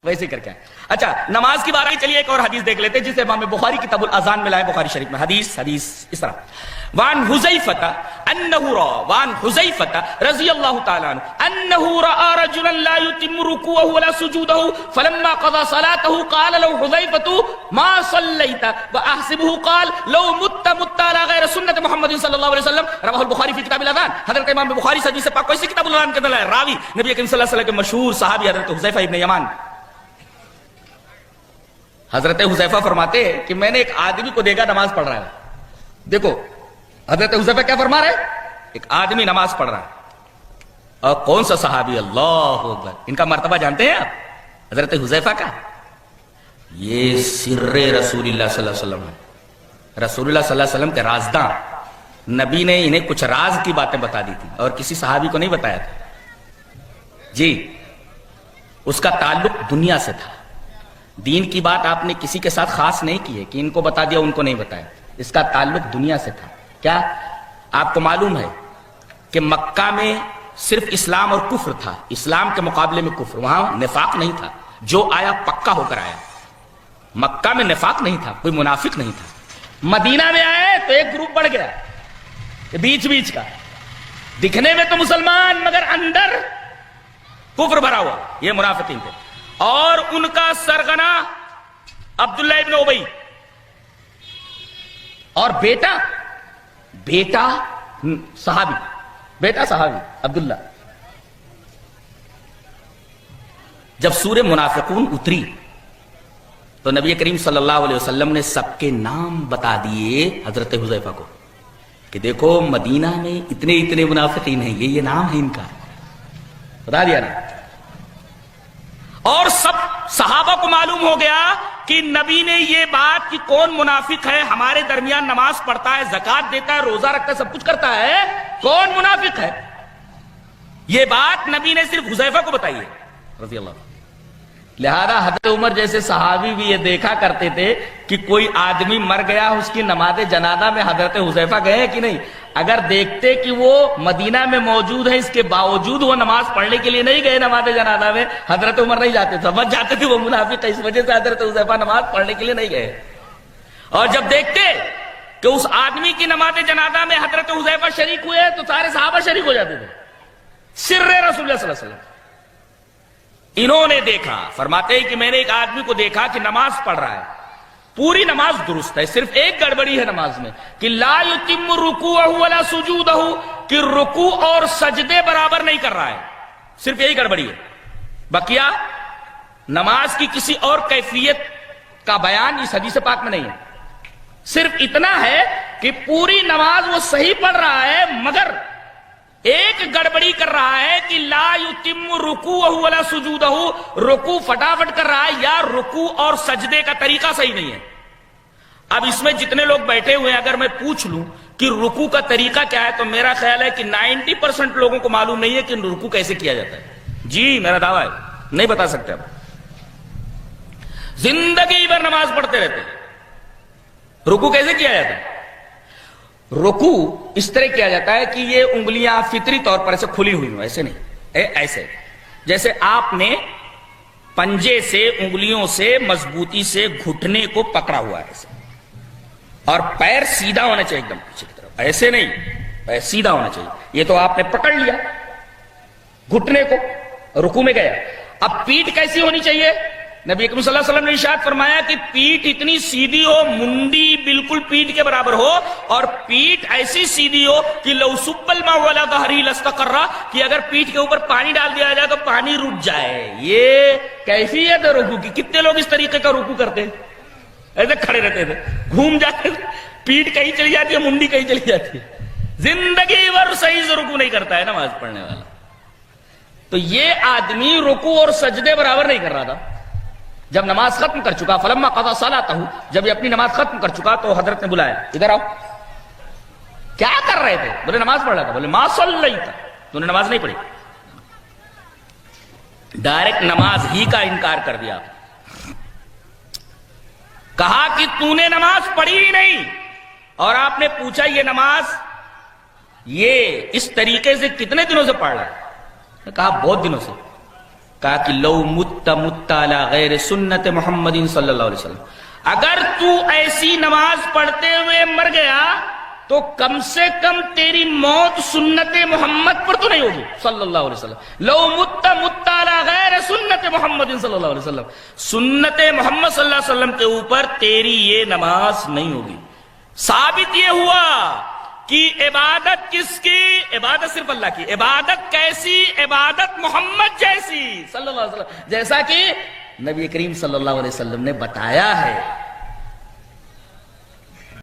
ویسے کر کے اچھا نماز کی بارے چلیے ایک اور حدیث دیکھ لیتے ہیں جسے امام بخاری کتاب الاذان میں لائے بخاری شریف میں حدیث اس طرح وان حذیفہ رضی اللہ تعالی عنہ انه راى رجلا لا يتم ركوعه ولا سجوده فلما قضى صلاته قال له حذیفہ ما صليت واحسبه قال لو مت على غير سنة محمد صلی اللہ علیہ وسلم رواه البخاری فی کتاب الاذان. حضرت امام بخاری سے حدیث پاک کو اسی کتاب الاذان کے اندر ہے. راوی نبی کریم صلی اللہ علیہ وسلم کے مشہور صحابی حضرت حذیفہ ابن یمان. حضرت حذیفہ فرماتے ہیں کہ میں نے ایک آدمی کو دیکھا نماز پڑھ رہا ہے. دیکھو حضرت حذیفہ کیا فرما رہے ہیں؟ ایک آدمی نماز پڑھ رہا ہے. اور کون سا صحابی؟ اللہ اکبر. ان کا مرتبہ جانتے ہیں آپ حضرت حذیفہ کا؟ یہ سر رسول اللہ صلی اللہ علیہ وسلم ہے. رسول اللہ صلی اللہ علیہ وسلم کے رازداں. نبی نے انہیں کچھ راز کی باتیں بتا دی تھی اور کسی صحابی کو نہیں بتایا تھا. جی اس کا تعلق دنیا سے تھا. دین کی بات آپ نے کسی کے ساتھ خاص نہیں کی ہے کہ ان کو بتا دیا ان کو نہیں بتایا. اس کا تعلق دنیا سے تھا. کیا آپ کو معلوم ہے کہ مکہ میں صرف اسلام اور کفر تھا. اسلام کے مقابلے میں کفر. وہاں نفاق نہیں تھا. جو آیا پکا ہو کر آیا. مکہ میں نفاق نہیں تھا, کوئی منافق نہیں تھا. مدینہ میں آئے تو ایک گروپ بڑھ گیا بیچ کا. دکھنے میں تو مسلمان مگر اندر کفر بھرا ہوا. یہ منافقین تھے. اور ان کا سرغنہ عبداللہ ابن ابی اور بیٹا صحابی عبداللہ. جب سورہ منافقون اتری تو نبی کریم صلی اللہ علیہ وسلم نے سب کے نام بتا دیے حضرت حذیفہ کو کہ دیکھو مدینہ میں اتنے منافقین ہیں, یہ نام ہے ان کا. بتا دیا نا. اور سب صحابہ کو معلوم ہو گیا کہ نبی نے یہ بات کہ کون منافق ہے, ہمارے درمیان نماز پڑھتا ہے, زکوٰۃ دیتا ہے, روزہ رکھتا ہے, سب کچھ کرتا ہے, کون منافق ہے, یہ بات نبی نے صرف حذیفہ کو بتائی ہے رضی اللہ عنہ. لہذا حضرت عمر جیسے صحابی بھی یہ دیکھا کرتے تھے کہ کوئی آدمی مر گیا, اس کی نماز جنازہ میں حضرت حذیفہ گئے کہ نہیں. اگر دیکھتے کہ وہ مدینہ میں موجود ہے, اس کے باوجود وہ نماز پڑھنے کے لیے نہیں گئے نماز جنازہ میں, حضرت عمر نہیں جاتے, سمجھ جاتے تھے وہ منافق ہے, اس وجہ سے حضرت حذیفہ نماز پڑھنے کے لیے نہیں گئے. اور جب دیکھتے کہ اس آدمی کی نماز جنازہ میں حضرت حذیفہ شریک ہوئے تو سارے صحابہ شریک ہو جاتے تھے. سر رسول اللہ صلی اللہ علیہ وسلم. انہوں نے دیکھا, فرماتے ہیں کہ میں نے ایک آدمی کو دیکھا کہ نماز پڑھ رہا ہے, پوری نماز درست ہے, صرف ایک گڑبڑی ہے نماز میں کہ لا یتم رکوعہ ولا سجودہ, کہ رکوع اور سجدے برابر نہیں کر رہا ہے. صرف یہی گڑبڑی ہے. بقیہ نماز کی کسی اور کیفیت کا بیان اس حدیث پاک میں نہیں ہے. صرف اتنا ہے کہ پوری نماز وہ صحیح پڑھ رہا ہے مگر ایک گڑبڑی کر رہا ہے کہ لا یتم رکوعہ ولا سجودہ, رکوع فٹافٹ کر رہا ہے یا رکوع اور سجدے کا طریقہ صحیح نہیں ہے. اب اس میں جتنے لوگ بیٹھے ہوئے ہیں اگر میں پوچھ لوں کہ رکوع کا طریقہ کیا ہے تو میرا خیال ہے کہ 90% لوگوں کو معلوم نہیں ہے کہ رکوع کیسے کیا جاتا ہے. جی میرا دعویٰ ہے نہیں بتا سکتے. اب زندگی بھر نماز پڑھتے رہتے ہیں, رکوع کیسے کیا جاتا ہے؟ رکوع اس طرح کیا جاتا ہے کہ یہ انگلیاں فطری طور پر ایسے کھلی ہوئی ہوں, ایسے نہیں, ایسے جیسے آپ نے پنجے سے انگلیوں سے مضبوطی سے گھٹنے کو پکڑا ہوا ہے ایسے, اور پیر سیدھا ہونا چاہیے ایک دم پیچھے کی طرف, ایسے نہیں, پیر سیدھا ہونا چاہیے. یہ تو آپ نے پکڑ لیا گھٹنے کو, رکوع میں گیا. اب پیٹھ کیسی ہونی چاہیے؟ نبی اکرم صلی اللہ علیہ وسلم نے ارشاد فرمایا کہ پیٹھ اتنی سیدھی ہو, منڈی بالکل پیٹھ کے برابر ہو, اور پیٹھ ایسی سیدھی ہو کہ لو صب الماء علی ظہری لاستقر, کہ اگر پیٹھ کے اوپر پانی ڈال دیا جائے تو پانی رک جائے. یہ کیفیت ہے رکوع کی. کتنے لوگ اس طریقے کا رکوع کرتے ہیں, ایسے کھڑے رہتے تھے, گھوم جاتے, پیٹھ کہیں چلی جاتی ہے, منڈی کہیں چلی جاتی ہے, زندگی بھر صحیح سے رکوع نہیں کرتا ہے نماز پڑھنے والا. تو یہ آدمی رکوع اور سجدے برابر نہیں کر رہا تھا. جب نماز ختم کر چکا, فلما قضى صلاتہ, جب یہ اپنی نماز ختم کر چکا تو حضرت نے بلایا, ادھر آؤ. کیا کر رہے تھے؟ بولے نماز پڑھ رہا تھا. بولے ما صلیت, تو نے نماز نہیں پڑھی. ڈائریکٹ نماز ہی کا انکار کر دیا. کہا کہ تو نے نماز پڑھی ہی نہیں. اور آپ نے پوچھا یہ نماز یہ اس طریقے سے کتنے دنوں سے پڑھ رہا ہے؟ کہا بہت دنوں سے. کہا کہ لو مت علی غیر سنت محمد صلی اللہ علیہ وسلم، اگر تو ایسی نماز پڑھتے ہوئے مر گیا تو کم سے کم تیری موت سنت محمد پر تو نہیں ہوگی صلی اللہ علیہ وسلم۔ لو مت علی غیر سنت محمد صلی اللہ علیہ وسلم، سنت محمد صلی اللہ علیہ وسلم کے اوپر تیری یہ نماز نہیں ہوگی۔ ثابت یہ ہوا کہ عبادت کس کی؟ عبادت صرف اللہ کی۔ عبادت کیسی؟ عبادت محمد جیسی صلی اللہ علیہ وسلم، جیسا کہ نبی کریم صلی اللہ علیہ وسلم نے بتایا ہے۔